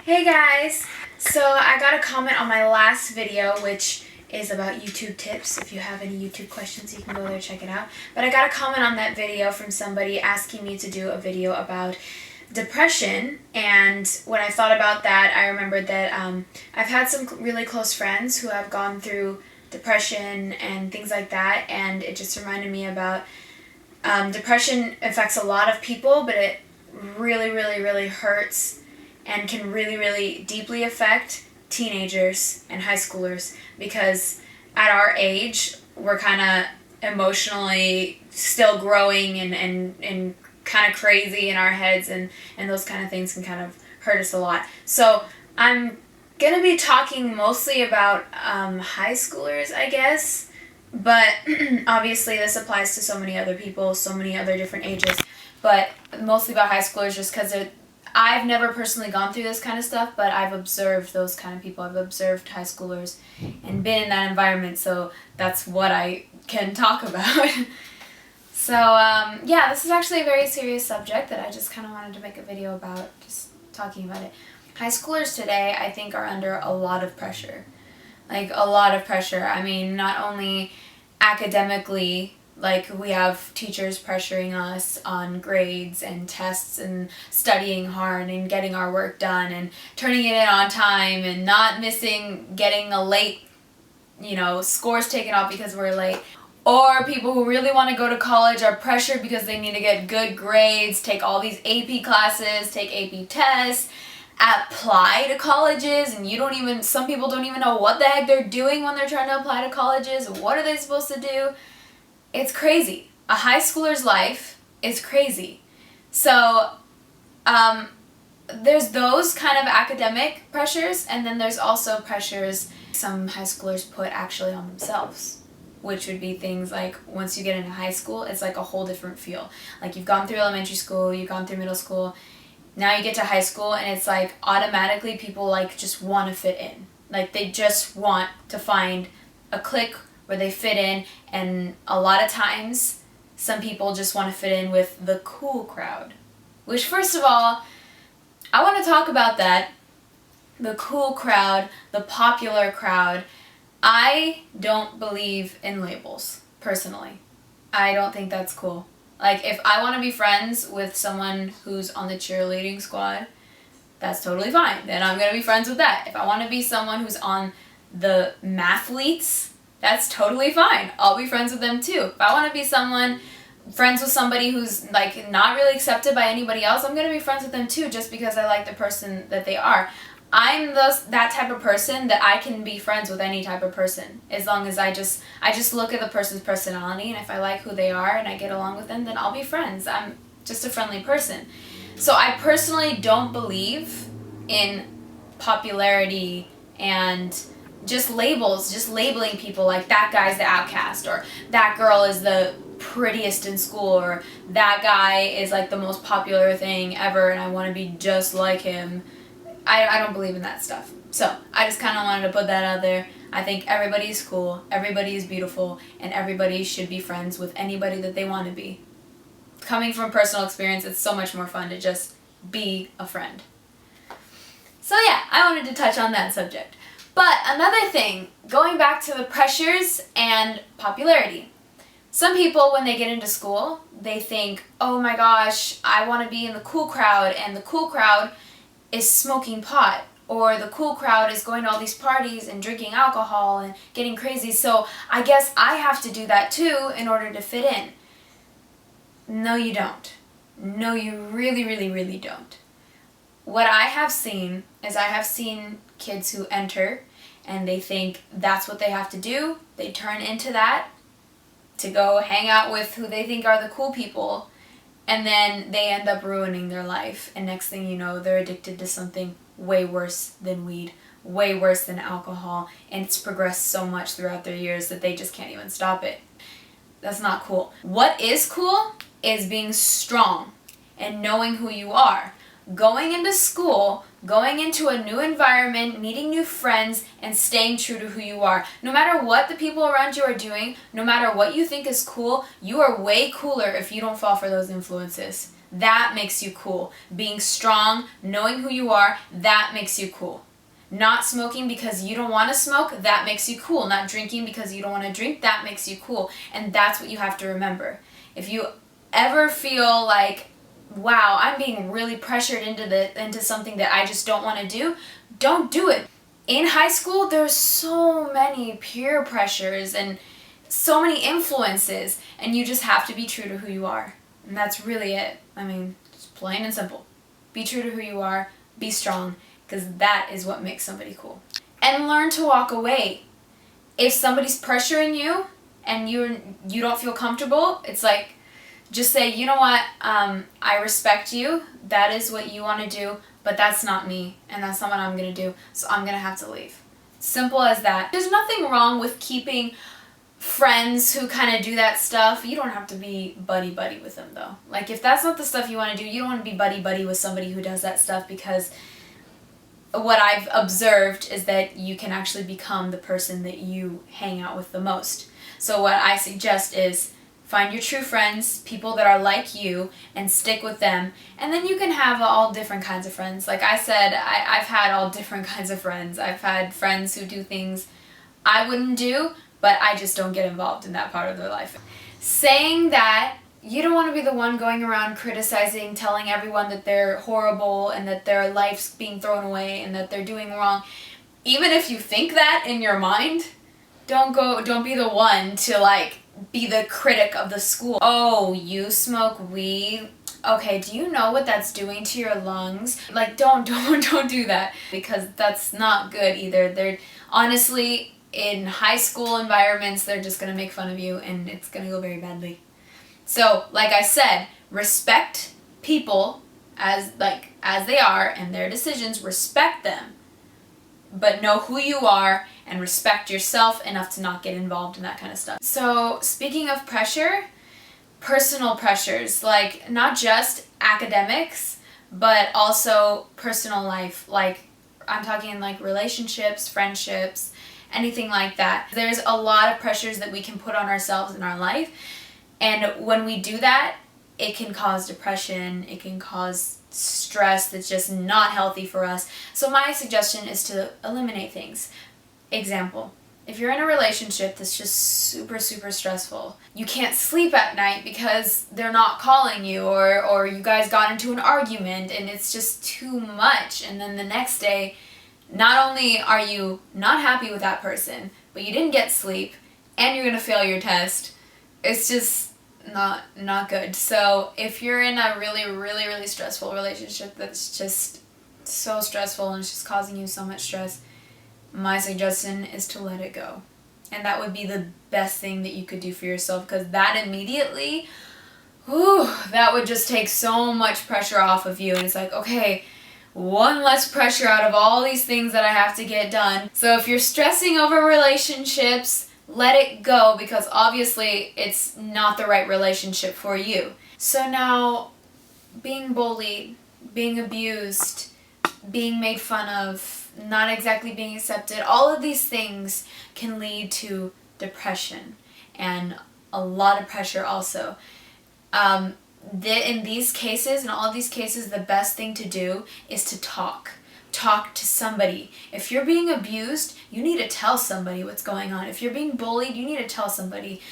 Hey guys! So I got a comment on my last video, which is about YouTube tips. If you have any YouTube questions, you can go there, check it out. But I got a comment on that video from somebody asking me to do a video about depression, and when I thought about that, I remembered that I've had some really close friends who have gone through depression and things like that, and it just reminded me about depression affects a lot of people, but it really hurts and can really deeply affect teenagers and high schoolers, because at our age we're kind of emotionally still growing and kind of crazy in our heads, and those kind of things can kind of hurt us a lot. So I'm going to be talking mostly about high schoolers, I guess, but obviously this applies to so many other people, so many other different ages, but mostly about high schoolers just because I've never personally gone through this kind of stuff, but I've observed those kind of people. I've observed high schoolers and been in that environment, so that's what I can talk about. So, yeah, this is actually a very serious subject that I just kind of wanted to make a video about, just talking about it. High schoolers today, I think, are under a lot of pressure. Like, a lot of pressure. I mean, not only academically, like we have teachers pressuring us on grades and tests and studying hard and getting our work done and turning it in on time and not missing, getting a late, scores taken off because we're late. Or people who really want to go to college are pressured because they need to get good grades, take all these AP classes, take AP tests, apply to colleges, and some people don't even know what the heck they're doing when they're trying to apply to colleges. What are they supposed to do? It's crazy. A high schooler's life is crazy. So, there's those kind of academic pressures, and then there's also pressures some high schoolers put actually on themselves, which would be things like once you get into high school, it's like a whole different feel. Like you've gone through elementary school, you've gone through middle school, now you get to high school, and it's like automatically people like just want to fit in. Like they just want to find a clique where they fit in, and a lot of times some people just want to fit in with the cool crowd. Which, first of all, I want to talk about that. The cool crowd, the popular crowd. I don't believe in labels, personally. I don't think that's cool. Like, if I want to be friends with someone who's on the cheerleading squad, that's totally fine. Then I'm going to be friends with that. If I want to be someone who's on the mathletes, that's totally fine. I'll be friends with them too. If I want to be friends with somebody who's like not really accepted by anybody else, I'm going to be friends with them too, just because I like the person that they are. I'm that type of person that I can be friends with any type of person, as long as I just look at the person's personality, and if I like who they are and I get along with them, then I'll be friends. I'm just a friendly person. So I personally don't believe in popularity and just labels, just labeling people like that guy's the outcast, or that girl is the prettiest in school, or that guy is like the most popular thing ever and I want to be just like him. I don't believe in that stuff. So I just kind of wanted to put that out there. I think everybody's cool, everybody is beautiful, and everybody should be friends with anybody that they want to be. Coming from personal experience, it's so much more fun to just be a friend. So yeah, I wanted to touch on that subject. But another thing, going back to the pressures and popularity. Some people, when they get into school, they think, oh my gosh, I want to be in the cool crowd, and the cool crowd is smoking pot, or the cool crowd is going to all these parties and drinking alcohol and getting crazy, so I guess I have to do that too in order to fit in. No, you don't. No, you really don't. What I have seen is I have seen kids who enter and they think that's what they have to do. They turn into that to go hang out with who they think are the cool people, and then they end up ruining their life. And next thing you know, they're addicted to something way worse than weed, way worse than alcohol, and it's progressed so much throughout their years that they just can't even stop it. That's not cool. What is cool is being strong and knowing who you are. Going into school, going into a new environment, meeting new friends, and staying true to who you are. No matter what the people around you are doing, no matter what you think is cool, you are way cooler if you don't fall for those influences. that makes you cool. Being strong, knowing who you are, that makes you cool. Not smoking because you don't want to smoke, that makes you cool. Not drinking because you don't want to drink, that makes you cool. And that's what you have to remember. If you ever feel like, wow, I'm being really pressured into something that I just don't want to do, don't do it. In high school, there's so many peer pressures and so many influences, and you just have to be true to who you are. And that's really it. I mean, it's plain and simple. Be true to who you are, be strong, because that is what makes somebody cool. And learn to walk away. If somebody's pressuring you and you don't feel comfortable, it's like, just say, you know what, I respect you, that is what you want to do, but that's not me, and that's not what I'm going to do, so I'm going to have to leave. Simple as that. There's nothing wrong with keeping friends who kind of do that stuff. You don't have to be buddy-buddy with them, though. Like, if that's not the stuff you want to do, you don't want to be buddy-buddy with somebody who does that stuff, because what I've observed is that you can actually become the person that you hang out with the most. So what I suggest is find your true friends, people that are like you, and stick with them. And then you can have all different kinds of friends. Like I said, I've had all different kinds of friends. I've had friends who do things I wouldn't do, but I just don't get involved in that part of their life. Saying that, you don't want to be the one going around criticizing, telling everyone that they're horrible and that their life's being thrown away and that they're doing wrong. Even if you think that in your mind, don't be the one to like be the critic of the school. Oh, you smoke weed? Okay, do you know what that's doing to your lungs? Like, don't do that, because that's not good either. They're honestly, in high school environments, they're just gonna make fun of you and it's gonna go very badly. So, like I said, respect people as they are and their decisions, respect them. But know who you are and respect yourself enough to not get involved in that kind of stuff. So, speaking of pressure, personal pressures, like not just academics, but also personal life. Like, I'm talking like relationships, friendships, anything like that. There's a lot of pressures that we can put on ourselves in our life. And when we do that, it can cause depression, it can cause stress that's just not healthy for us. So my suggestion is to eliminate things. Example, if you're in a relationship that's just super, super stressful, you can't sleep at night because they're not calling you, or you guys got into an argument and it's just too much, and then the next day, not only are you not happy with that person, but you didn't get sleep, and you're gonna fail your test. It's just not good. So if you're in a really, really, really stressful relationship that's just so stressful and it's just causing you so much stress, my suggestion is to let it go. And that would be the best thing that you could do for yourself, because that immediately, that would just take so much pressure off of you. And it's like, okay, one less pressure out of all these things that I have to get done. So if you're stressing over relationships, let it go, because obviously it's not the right relationship for you. So now, being bullied, being abused, being made fun of, not exactly being accepted, all of these things can lead to depression and a lot of pressure also. In these cases, in all of these cases, the best thing to do is to talk. Talk to somebody. If you're being abused, you need to tell somebody what's going on. If you're being bullied, you need to tell somebody.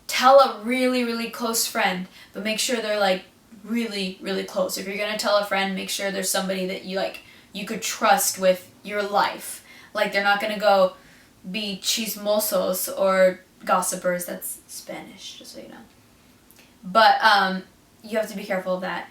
Tell a really, really close friend, but make sure they're like really, really close. If you're gonna tell a friend, make sure there's somebody that you could trust with your life. Like, they're not gonna go be chismosos or gossipers. That's Spanish, just so you know. But you have to be careful of that.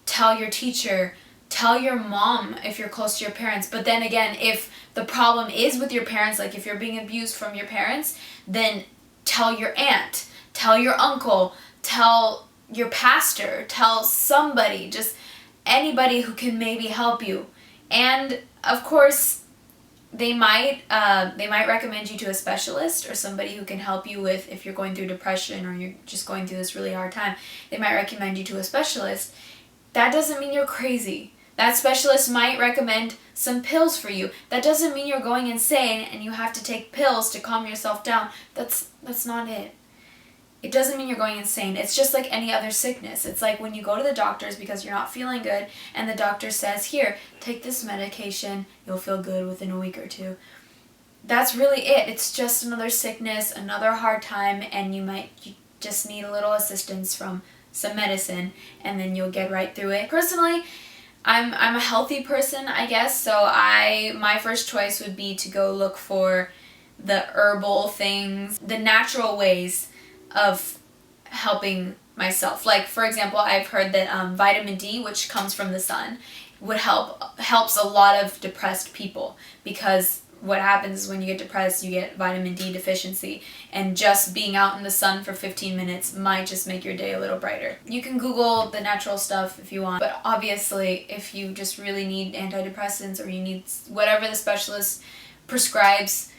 Tell your teacher. Tell your mom if you're close to your parents. But then again, if the problem is with your parents, like if you're being abused from your parents, then tell your aunt, tell your uncle, tell your pastor, tell somebody, just anybody who can maybe help you. And of course, they might recommend you to a specialist or somebody who can help you with, if you're going through depression or you're just going through this really hard time, they might recommend you to a specialist. That doesn't mean you're crazy. That specialist might recommend some pills for you. That doesn't mean you're going insane and you have to take pills to calm yourself down. That's not it. it doesn't mean you're going insane. It's just like any other sickness. It's like when you go to the doctors because you're not feeling good and the doctor says, here, take this medication, you'll feel good within a week or two. That's really it. It's just another sickness, another hard time, and you just need a little assistance from some medicine, and then you'll get right through it. Personally, I'm a healthy person, I guess, so my first choice would be to go look for the herbal things, the natural ways of helping myself. Like, for example, I've heard that vitamin D, which comes from the sun, helps a lot of depressed people, because what happens is when you get depressed, you get vitamin D deficiency, and just being out in the sun for 15 minutes might just make your day a little brighter. You can Google the natural stuff if you want, but obviously if you just really need antidepressants or you need whatever the specialist prescribes,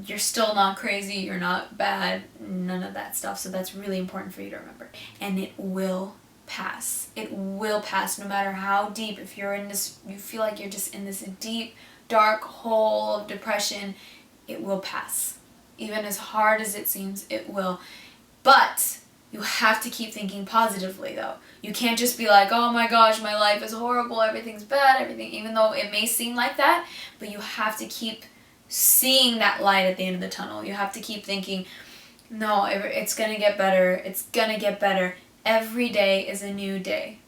you're still not crazy, you're not bad, none of that stuff. So that's really important for you to remember. And it will pass. It will pass no matter how deep. If you're in this, you feel like you're just in this deep, dark hole of depression, it will pass. Even as hard as it seems, it will. But you have to keep thinking positively, though. You can't just be like, oh my gosh, my life is horrible, everything's bad, everything, even though it may seem like that, but you have to keep seeing that light at the end of the tunnel. You have to keep thinking, no, it's gonna get better, it's gonna get better. Every day is a new day.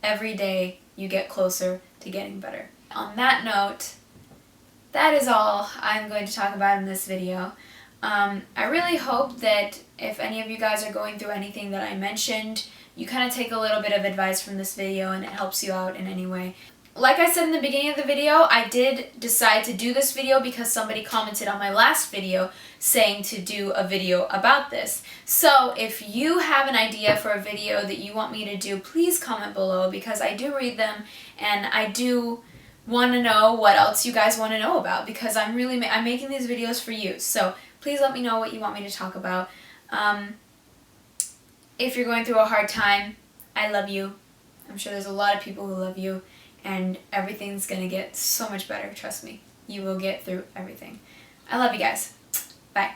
Every day you get closer to getting better. On that note, that is all I'm going to talk about in this video. I really hope that if any of you guys are going through anything that I mentioned, you kind of take a little bit of advice from this video and it helps you out in any way. Like I said in the beginning of the video, I did decide to do this video because somebody commented on my last video saying to do a video about this. So if you have an idea for a video that you want me to do, please comment below, because I do read them and I do want to know what else you guys want to know about, because I'm making these videos for you. So please let me know what you want me to talk about. If you're going through a hard time, I love you. I'm sure there's a lot of people who love you, and everything's gonna get so much better. Trust me, you will get through everything. I love you guys. Bye.